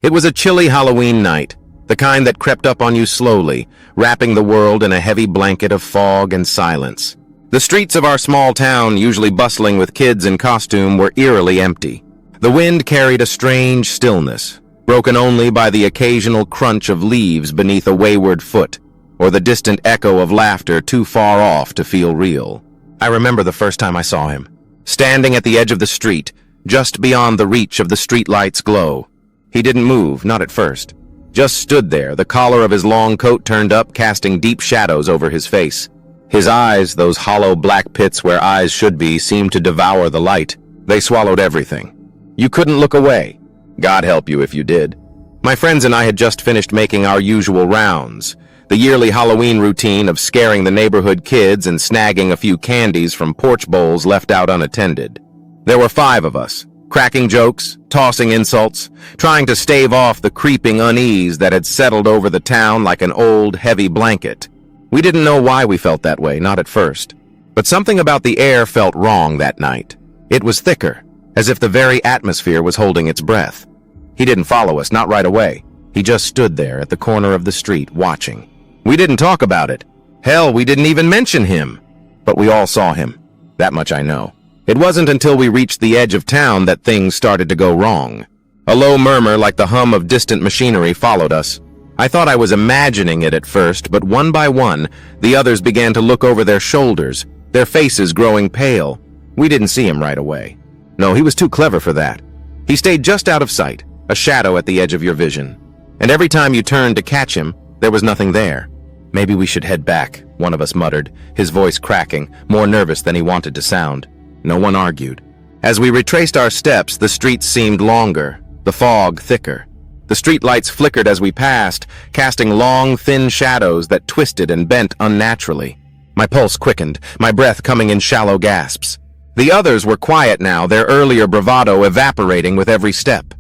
It was a chilly Halloween night, the kind that crept up on you slowly, wrapping the world in a heavy blanket of fog and silence. The streets of our small town, usually bustling with kids in costume, were eerily empty. The wind carried a strange stillness, broken only by the occasional crunch of leaves beneath a wayward foot, or the distant echo of laughter too far off to feel real. I remember the first time I saw him, standing at the edge of the street, just beyond the reach of the streetlight's glow. He didn't move, not at first. Just stood there, the collar of his long coat turned up, casting deep shadows over his face. His eyes, those hollow black pits where eyes should be, seemed to devour the light. They swallowed everything. You couldn't look away. God help you if you did. My friends and I had just finished making our usual rounds, the yearly Halloween routine of scaring the neighborhood kids and snagging a few candies from porch bowls left out unattended. There were 5 of us, cracking jokes, tossing insults, trying to stave off the creeping unease that had settled over the town like an old, heavy blanket. We didn't know why we felt that way, not at first. But something about the air felt wrong that night. It was thicker, as if the very atmosphere was holding its breath. He didn't follow us, not right away. He just stood there at the corner of the street, watching. We didn't talk about it. Hell, we didn't even mention him. But we all saw him. That much I know. It wasn't until we reached the edge of town that things started to go wrong. A low murmur like the hum of distant machinery followed us. I thought I was imagining it at first, but one by one, the others began to look over their shoulders, their faces growing pale. We didn't see him right away. No, he was too clever for that. He stayed just out of sight, a shadow at the edge of your vision. And every time you turned to catch him, there was nothing there. Maybe we should head back, one of us muttered, his voice cracking, more nervous than he wanted to sound. No one argued. As we retraced our steps, the streets seemed longer, the fog thicker. The streetlights flickered as we passed, casting long, thin shadows that twisted and bent unnaturally. My pulse quickened, my breath coming in shallow gasps. The others were quiet now, their earlier bravado evaporating with every step.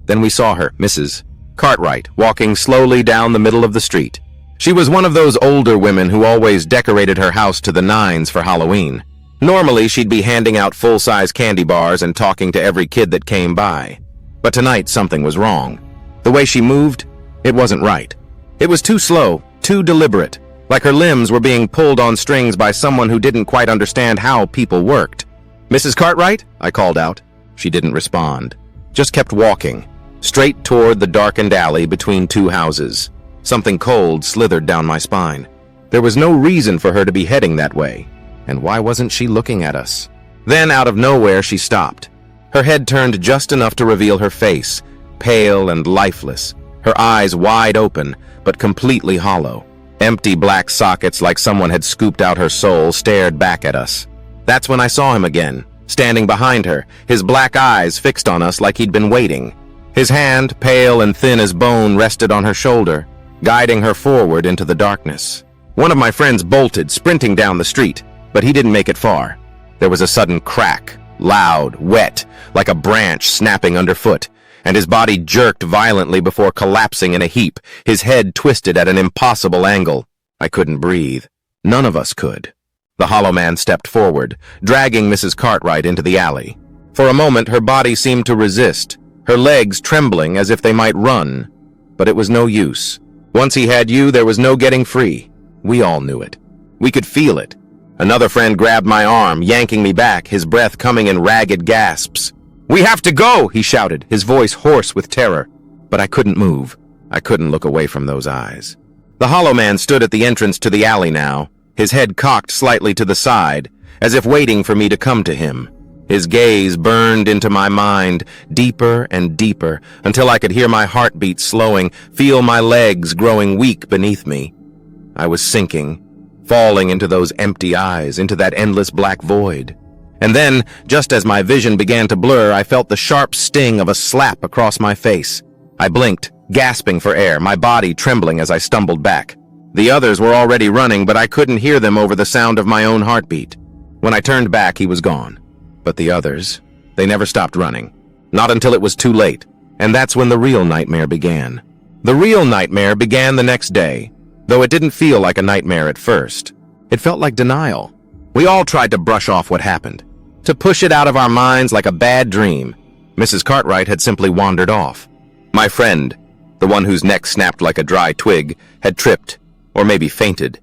Then we saw her, Mrs. Cartwright, walking slowly down the middle of the street. She was one of those older women who always decorated her house to the nines for Halloween. Normally, she'd be handing out full-size candy bars and talking to every kid that came by. But tonight, something was wrong. The way she moved, it wasn't right. It was too slow, too deliberate, like her limbs were being pulled on strings by someone who didn't quite understand how people worked. "Mrs. Cartwright?" I called out. She didn't respond, just kept walking, straight toward the darkened alley between 2 houses. Something cold slithered down my spine. There was no reason for her to be heading that way. And why wasn't she looking at us? Then, out of nowhere, she stopped. Her head turned just enough to reveal her face, pale and lifeless, her eyes wide open, but completely hollow. Empty black sockets like someone had scooped out her soul stared back at us. That's when I saw him again, standing behind her, his black eyes fixed on us like he'd been waiting. His hand, pale and thin as bone, rested on her shoulder, guiding her forward into the darkness. One of my friends bolted, sprinting down the street, but he didn't make it far. There was a sudden crack, loud, wet, like a branch snapping underfoot, and his body jerked violently before collapsing in a heap, his head twisted at an impossible angle. I couldn't breathe. None of us could. The hollow man stepped forward, dragging Mrs. Cartwright into the alley. For a moment, her body seemed to resist, her legs trembling as if they might run. But it was no use. Once he had you, there was no getting free. We all knew it. We could feel it. Another friend grabbed my arm, yanking me back, his breath coming in ragged gasps. "We have to go!" he shouted, his voice hoarse with terror. But I couldn't move. I couldn't look away from those eyes. The hollow man stood at the entrance to the alley now, his head cocked slightly to the side, as if waiting for me to come to him. His gaze burned into my mind, deeper and deeper, until I could hear my heartbeat slowing, feel my legs growing weak beneath me. I was sinking, falling into those empty eyes, into that endless black void. And then, just as my vision began to blur, I felt the sharp sting of a slap across my face. I blinked, gasping for air, my body trembling as I stumbled back. The others were already running, but I couldn't hear them over the sound of my own heartbeat. When I turned back, he was gone. But the others, they never stopped running. Not until it was too late. And that's when the real nightmare began. The real nightmare began the next day, though it didn't feel like a nightmare at first. It felt like denial. We all tried to brush off what happened, to push it out of our minds like a bad dream. Mrs. Cartwright had simply wandered off. My friend, the one whose neck snapped like a dry twig, had tripped, or maybe fainted.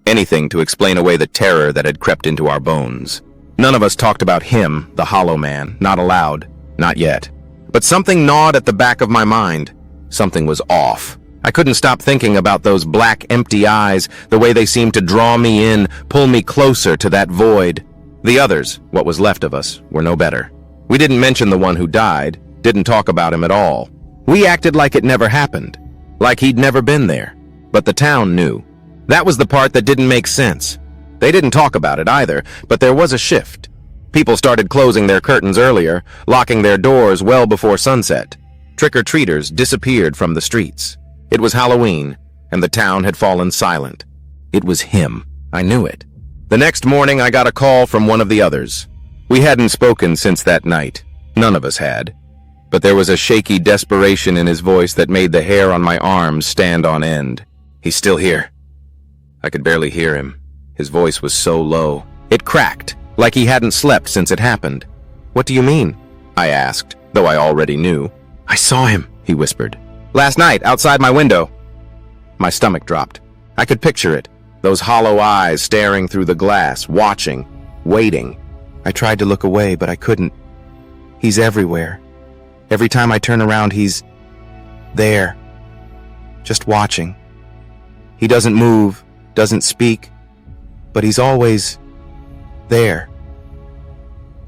Anything to explain away the terror that had crept into our bones. None of us talked about him, the Hollow Man, not aloud, not yet. But something gnawed at the back of my mind. Something was off. I couldn't stop thinking about those black, empty eyes, the way they seemed to draw me in, pull me closer to that void. The others, what was left of us, were no better. We didn't mention the one who died, didn't talk about him at all. We acted like it never happened, like he'd never been there. But the town knew. That was the part that didn't make sense. They didn't talk about it either, but there was a shift. People started closing their curtains earlier, locking their doors well before sunset. Trick-or-treaters disappeared from the streets. It was Halloween, and the town had fallen silent. It was him. I knew it. The next morning, I got a call from one of the others. We hadn't spoken since that night. None of us had. But there was a shaky desperation in his voice that made the hair on my arms stand on end. He's still here. I could barely hear him. His voice was so low. It cracked, like he hadn't slept since it happened. "What do you mean?" I asked, though I already knew. "I saw him," he whispered. "Last night, outside my window." My stomach dropped. I could picture it. Those hollow eyes staring through the glass, watching, waiting. I tried to look away, but I couldn't. He's everywhere. Every time I turn around, he's there, just watching. He doesn't move, doesn't speak, but he's always there.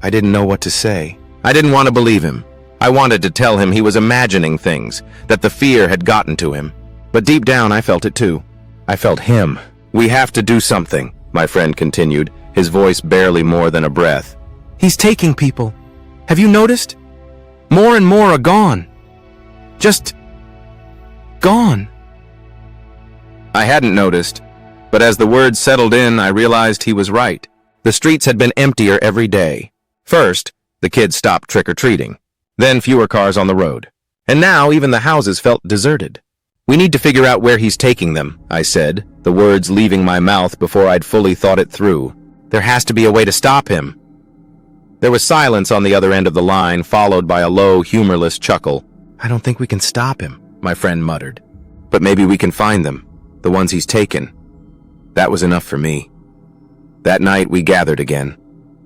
I didn't know what to say. I didn't want to believe him. I wanted to tell him he was imagining things, that the fear had gotten to him. But deep down, I felt it too. I felt him. "We have to do something," my friend continued, his voice barely more than a breath. "He's taking people. Have you noticed? More and more are gone. Just gone." I hadn't noticed, but as the words settled in, I realized he was right. The streets had been emptier every day. First, the kids stopped trick-or-treating. Then fewer cars on the road. And now even the houses felt deserted. "We need to figure out where he's taking them," I said, the words leaving my mouth before I'd fully thought it through. "There has to be a way to stop him." There was silence on the other end of the line, followed by a low, humorless chuckle. "I don't think we can stop him," my friend muttered. "But maybe we can find them, the ones he's taken." That was enough for me. That night we gathered again.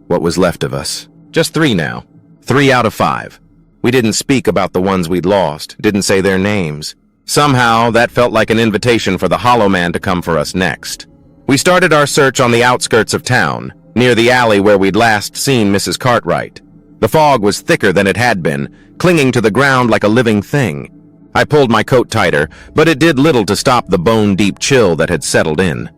What was left of us? Just 3 now. 3 out of 5. We didn't speak about the ones we'd lost, didn't say their names. Somehow, that felt like an invitation for the Hollow Man to come for us next. We started our search on the outskirts of town, near the alley where we'd last seen Mrs. Cartwright. The fog was thicker than it had been, clinging to the ground like a living thing. I pulled my coat tighter, but it did little to stop the bone-deep chill that had settled in.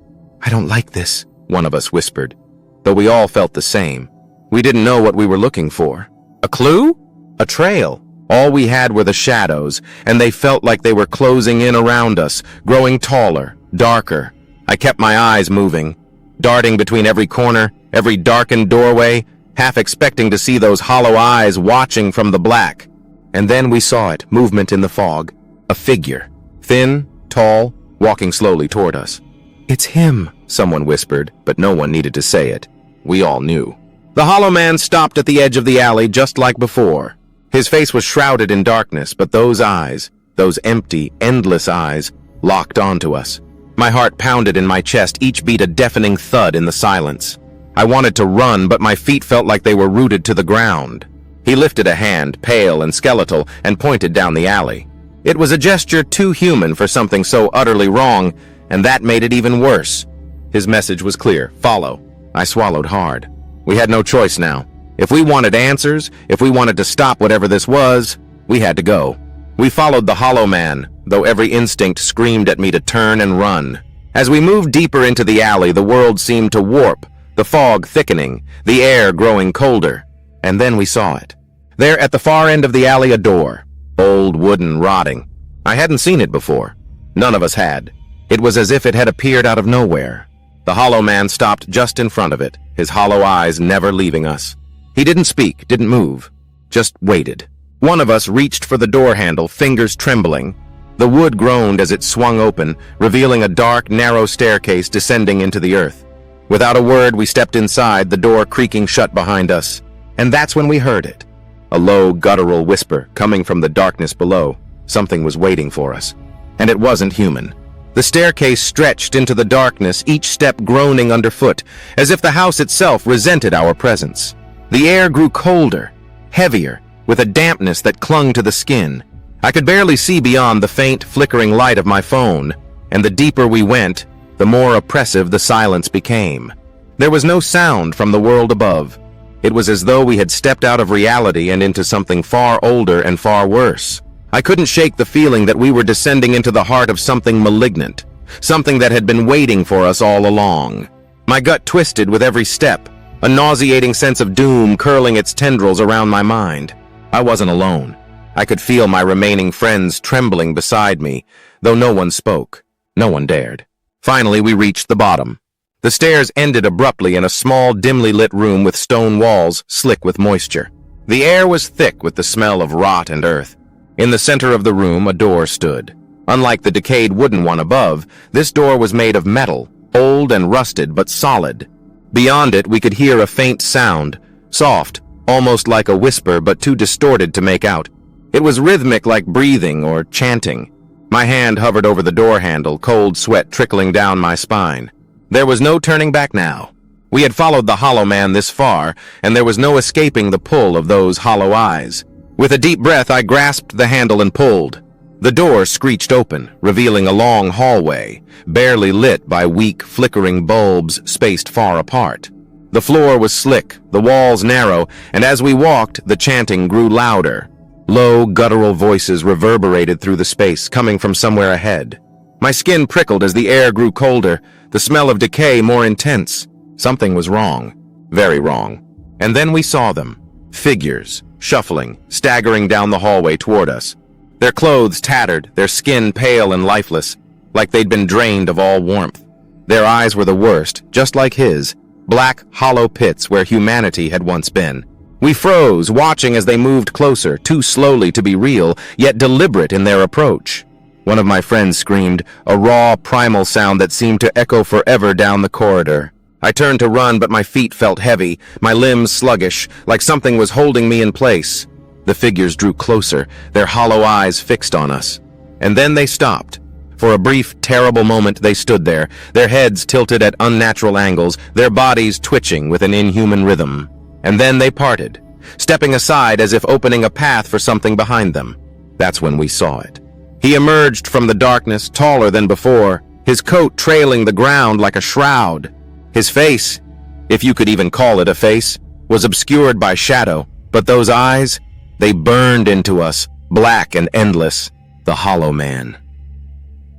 "I don't like this," one of us whispered, though we all felt the same. We didn't know what we were looking for. A clue? A trail. All we had were the shadows, and they felt like they were closing in around us, growing taller, darker. I kept my eyes moving, darting between every corner, every darkened doorway, half expecting to see those hollow eyes watching from the black. And then we saw it, movement in the fog. A figure, thin, tall, walking slowly toward us. "It's him," someone whispered, but no one needed to say it. We all knew. The Hollow Man stopped at the edge of the alley just like before. His face was shrouded in darkness, but those eyes, those empty, endless eyes, locked onto us. My heart pounded in my chest, each beat a deafening thud in the silence. I wanted to run, but my feet felt like they were rooted to the ground. He lifted a hand, pale and skeletal, and pointed down the alley. It was a gesture too human for something so utterly wrong, and that made it even worse. His message was clear: follow. I swallowed hard. We had no choice now. If we wanted answers, if we wanted to stop whatever this was, we had to go. We followed the Hollow Man, though every instinct screamed at me to turn and run. As we moved deeper into the alley, the world seemed to warp, the fog thickening, the air growing colder. And then we saw it. There at the far end of the alley, a door. Old, wooden, rotting. I hadn't seen it before. None of us had. It was as if it had appeared out of nowhere. The Hollow Man stopped just in front of it, his hollow eyes never leaving us. He didn't speak, didn't move, just waited. One of us reached for the door handle, fingers trembling. The wood groaned as it swung open, revealing a dark, narrow staircase descending into the earth. Without a word, we stepped inside, the door creaking shut behind us. And that's when we heard it. A low, guttural whisper coming from the darkness below. Something was waiting for us. And it wasn't human. The staircase stretched into the darkness, each step groaning underfoot, as if the house itself resented our presence. The air grew colder, heavier, with a dampness that clung to the skin. I could barely see beyond the faint, flickering light of my phone, and the deeper we went, the more oppressive the silence became. There was no sound from the world above. It was as though we had stepped out of reality and into something far older and far worse. I couldn't shake the feeling that we were descending into the heart of something malignant, something that had been waiting for us all along. My gut twisted with every step, a nauseating sense of doom curling its tendrils around my mind. I wasn't alone. I could feel my remaining friends trembling beside me, though no one spoke. No one dared. Finally, we reached the bottom. The stairs ended abruptly in a small, dimly lit room with stone walls slick with moisture. The air was thick with the smell of rot and earth. In the center of the room, a door stood. Unlike the decayed wooden one above, this door was made of metal, old and rusted but solid. Beyond it, we could hear a faint sound, soft, almost like a whisper but too distorted to make out. It was rhythmic like breathing or chanting. My hand hovered over the door handle, cold sweat trickling down my spine. There was no turning back now. We had followed the hollow man this far, and there was no escaping the pull of those hollow eyes. With a deep breath, I grasped the handle and pulled. The door screeched open, revealing a long hallway, barely lit by weak, flickering bulbs spaced far apart. The floor was slick, the walls narrow, and as we walked, the chanting grew louder. Low, guttural voices reverberated through the space, coming from somewhere ahead. My skin prickled as the air grew colder, the smell of decay more intense. Something was wrong. Very wrong. And then we saw them. Figures, shuffling, staggering down the hallway toward us. Their clothes tattered, their skin pale and lifeless, like they'd been drained of all warmth. Their eyes were the worst, just like his, black, hollow pits where humanity had once been. We froze, watching as they moved closer, too slowly to be real, yet deliberate in their approach. One of my friends screamed, a raw, primal sound that seemed to echo forever down the corridor. I turned to run, but my feet felt heavy, my limbs sluggish, like something was holding me in place. The figures drew closer, their hollow eyes fixed on us. And then they stopped. For a brief, terrible moment they stood there, their heads tilted at unnatural angles, their bodies twitching with an inhuman rhythm. And then they parted, stepping aside as if opening a path for something behind them. That's when we saw it. He emerged from the darkness, taller than before, his coat trailing the ground like a shroud. His face, if you could even call it a face, was obscured by shadow, but those eyes, they burned into us, black and endless, the Hollow Man.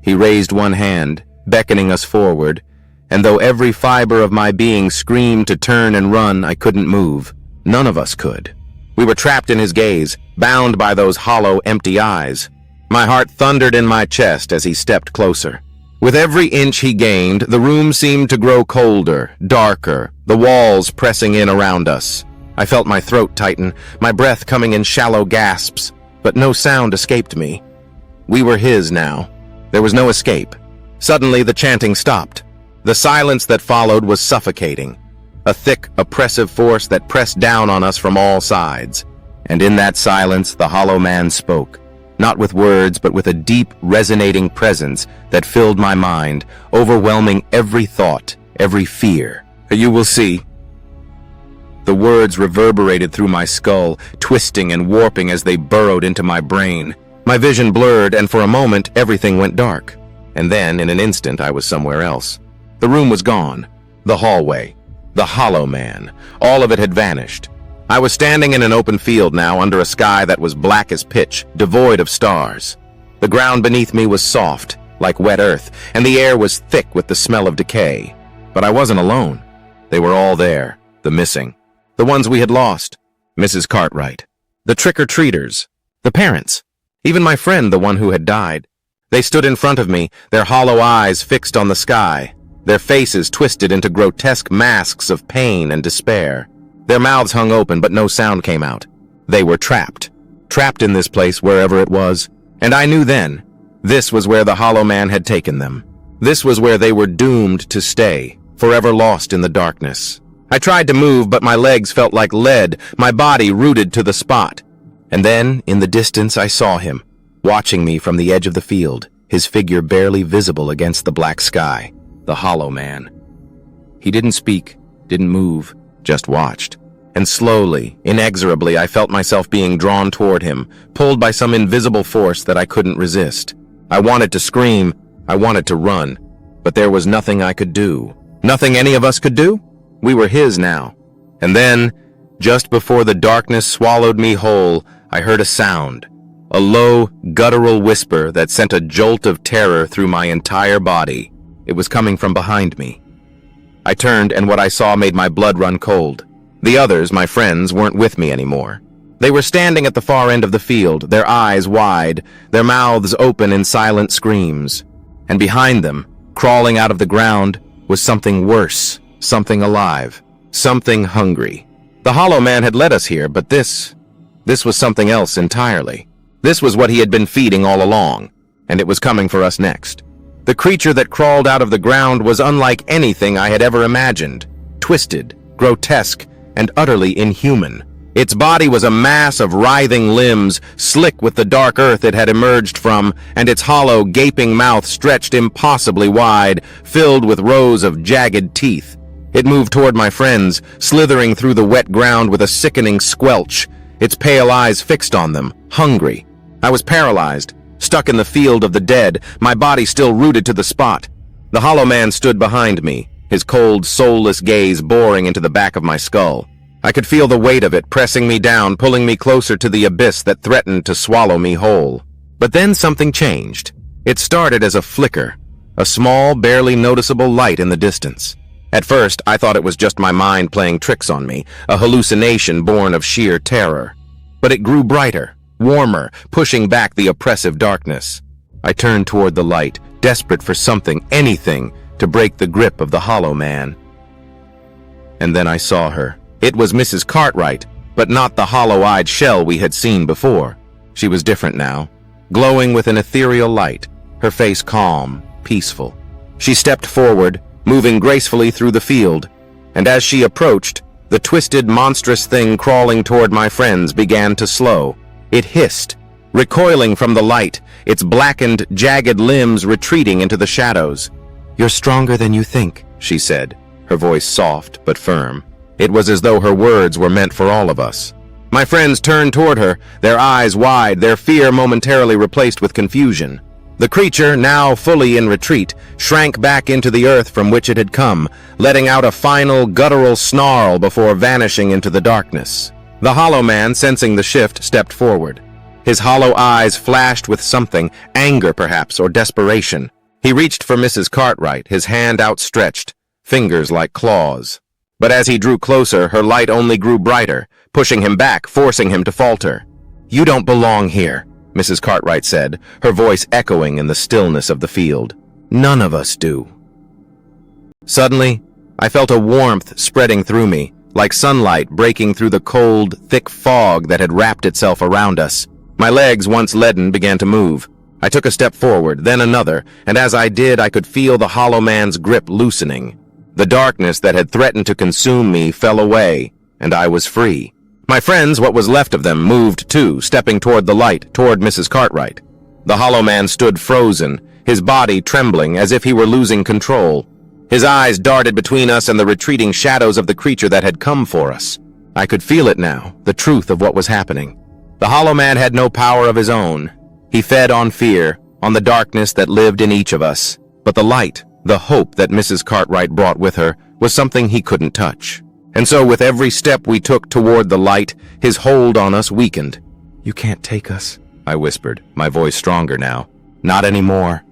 He raised one hand, beckoning us forward, and though every fiber of my being screamed to turn and run, I couldn't move. None of us could. We were trapped in his gaze, bound by those hollow, empty eyes. My heart thundered in my chest as he stepped closer. With every inch he gained, the room seemed to grow colder, darker, the walls pressing in around us. I felt my throat tighten, my breath coming in shallow gasps, but no sound escaped me. We were his now. There was no escape. Suddenly the chanting stopped. The silence that followed was suffocating, a thick, oppressive force that pressed down on us from all sides. And in that silence, the Hollow Man spoke, not with words, but with a deep, resonating presence that filled my mind, overwhelming every thought, every fear. You will see. The words reverberated through my skull, twisting and warping as they burrowed into my brain. My vision blurred, and for a moment, everything went dark. And then, in an instant, I was somewhere else. The room was gone. The hallway. The Hollow Man. All of it had vanished. I was standing in an open field now, under a sky that was black as pitch, devoid of stars. The ground beneath me was soft, like wet earth, and the air was thick with the smell of decay. But I wasn't alone. They were all there, the missing. The ones we had lost. Mrs. Cartwright. The trick-or-treaters. The parents. Even my friend, the one who had died. They stood in front of me, their hollow eyes fixed on the sky, their faces twisted into grotesque masks of pain and despair. Their mouths hung open, but no sound came out. They were trapped. Trapped in this place, wherever it was. And I knew then, this was where the Hollow Man had taken them. This was where they were doomed to stay, forever lost in the darkness. I tried to move, but my legs felt like lead, my body rooted to the spot. And then, in the distance, I saw him. watching me from the edge of the field, his figure barely visible against the black sky. The Hollow Man. He didn't speak, didn't move, just watched. And slowly, inexorably, I felt myself being drawn toward him, pulled by some invisible force that I couldn't resist. I wanted to scream, I wanted to run, but there was nothing I could do. Nothing any of us could do? We were his now. And then, just before the darkness swallowed me whole, I heard a sound. A low, guttural whisper that sent a jolt of terror through my entire body. It was coming from behind me. I turned, and what I saw made my blood run cold. The others, my friends, weren't with me anymore. They were standing at the far end of the field, their eyes wide, their mouths open in silent screams. And behind them, crawling out of the ground, was something worse, something alive, something hungry. The Hollow Man had led us here, but this was something else entirely. This was what he had been feeding all along, and it was coming for us next. The creature that crawled out of the ground was unlike anything I had ever imagined. Twisted, grotesque, and utterly inhuman. Its body was a mass of writhing limbs, slick with the dark earth it had emerged from, and its hollow, gaping mouth stretched impossibly wide, filled with rows of jagged teeth. It moved toward my friends, slithering through the wet ground with a sickening squelch, its pale eyes fixed on them, hungry. I was paralyzed, stuck in the field of the dead, my body still rooted to the spot. The Hollow Man stood behind me, his cold, soulless gaze boring into the back of my skull. I could feel the weight of it pressing me down, pulling me closer to the abyss that threatened to swallow me whole. But then something changed. It started as a flicker, a small, barely noticeable light in the distance. At first, I thought it was just my mind playing tricks on me, a hallucination born of sheer terror. But it grew brighter, warmer, pushing back the oppressive darkness. I turned toward the light, desperate for something, anything, to break the grip of the Hollow Man. And then I saw her. It was Mrs. Cartwright, but not the hollow-eyed shell we had seen before. She was different now, glowing with an ethereal light, her face calm, peaceful. She stepped forward, moving gracefully through the field, and as she approached, the twisted, monstrous thing crawling toward my friends began to slow. It hissed, recoiling from the light, its blackened, jagged limbs retreating into the shadows. "You're stronger than you think," she said, her voice soft but firm. It was as though her words were meant for all of us. My friends turned toward her, their eyes wide, their fear momentarily replaced with confusion. The creature, now fully in retreat, shrank back into the earth from which it had come, letting out a final, guttural snarl before vanishing into the darkness. The Hollow Man, sensing the shift, stepped forward. His hollow eyes flashed with something, anger perhaps, or desperation. He reached for Mrs. Cartwright, his hand outstretched, fingers like claws. But as he drew closer, her light only grew brighter, pushing him back, forcing him to falter. "You don't belong here," Mrs. Cartwright said, her voice echoing in the stillness of the field. "None of us do." Suddenly, I felt a warmth spreading through me, like sunlight breaking through the cold, thick fog that had wrapped itself around us. My legs, once leaden, began to move. I took a step forward, then another, and as I did, I could feel the Hollow Man's grip loosening. The darkness that had threatened to consume me fell away, and I was free. My friends, what was left of them, moved too, stepping toward the light, toward Mrs. Cartwright. The Hollow Man stood frozen, his body trembling as if he were losing control. His eyes darted between us and the retreating shadows of the creature that had come for us. I could feel it now, the truth of what was happening. The Hollow Man had no power of his own. He fed on fear, on the darkness that lived in each of us. But the light, the hope that Mrs. Cartwright brought with her, was something he couldn't touch. And so with every step we took toward the light, his hold on us weakened. "You can't take us," I whispered, my voice stronger now. "Not anymore."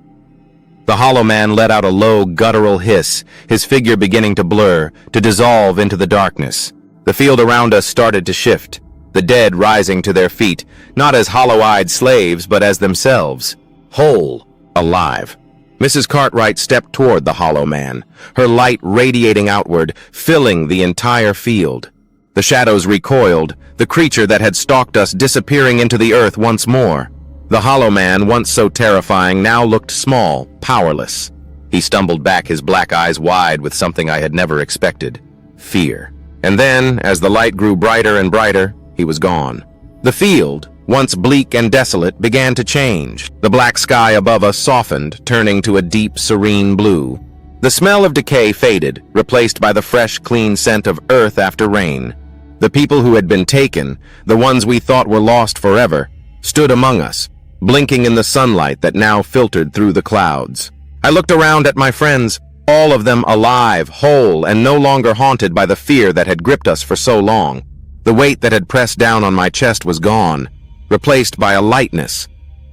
The Hollow Man let out a low, guttural hiss, his figure beginning to blur, to dissolve into the darkness. The field around us started to shift, the dead rising to their feet, not as hollow-eyed slaves, but as themselves, whole, alive. Mrs. Cartwright stepped toward the Hollow Man, her light radiating outward, filling the entire field. The shadows recoiled, the creature that had stalked us disappearing into the earth once more. The Hollow Man, once so terrifying, now looked small, powerless. He stumbled back, his black eyes wide with something I had never expected: fear. And then, as the light grew brighter and brighter, he was gone. The field, once bleak and desolate, began to change. The black sky above us softened, turning to a deep, serene blue. The smell of decay faded, replaced by the fresh, clean scent of earth after rain. The people who had been taken, the ones we thought were lost forever, stood among us, blinking in the sunlight that now filtered through the clouds. I looked around at my friends, all of them alive, whole, and no longer haunted by the fear that had gripped us for so long. The weight that had pressed down on my chest was gone, replaced by a lightness,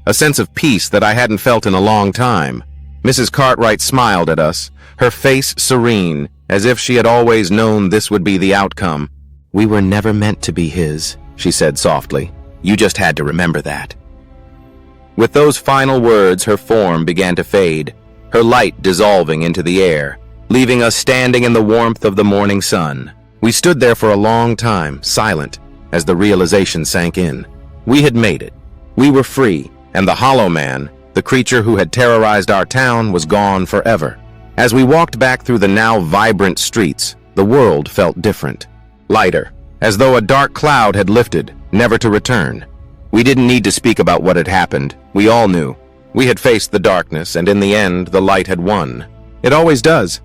a sense of peace that I hadn't felt in a long time. Mrs. Cartwright smiled at us, her face serene, as if she had always known this would be the outcome. "We were never meant to be his," she said softly. "You just had to remember that." With those final words, her form began to fade, her light dissolving into the air, leaving us standing in the warmth of the morning sun. We stood there for a long time, silent, as the realization sank in. We had made it. We were free, and the Hollow Man, the creature who had terrorized our town, was gone forever. As we walked back through the now vibrant streets, the world felt different. Lighter, as though a dark cloud had lifted, never to return. We didn't need to speak about what had happened. We all knew. We had faced the darkness, and in the end, the light had won. It always does.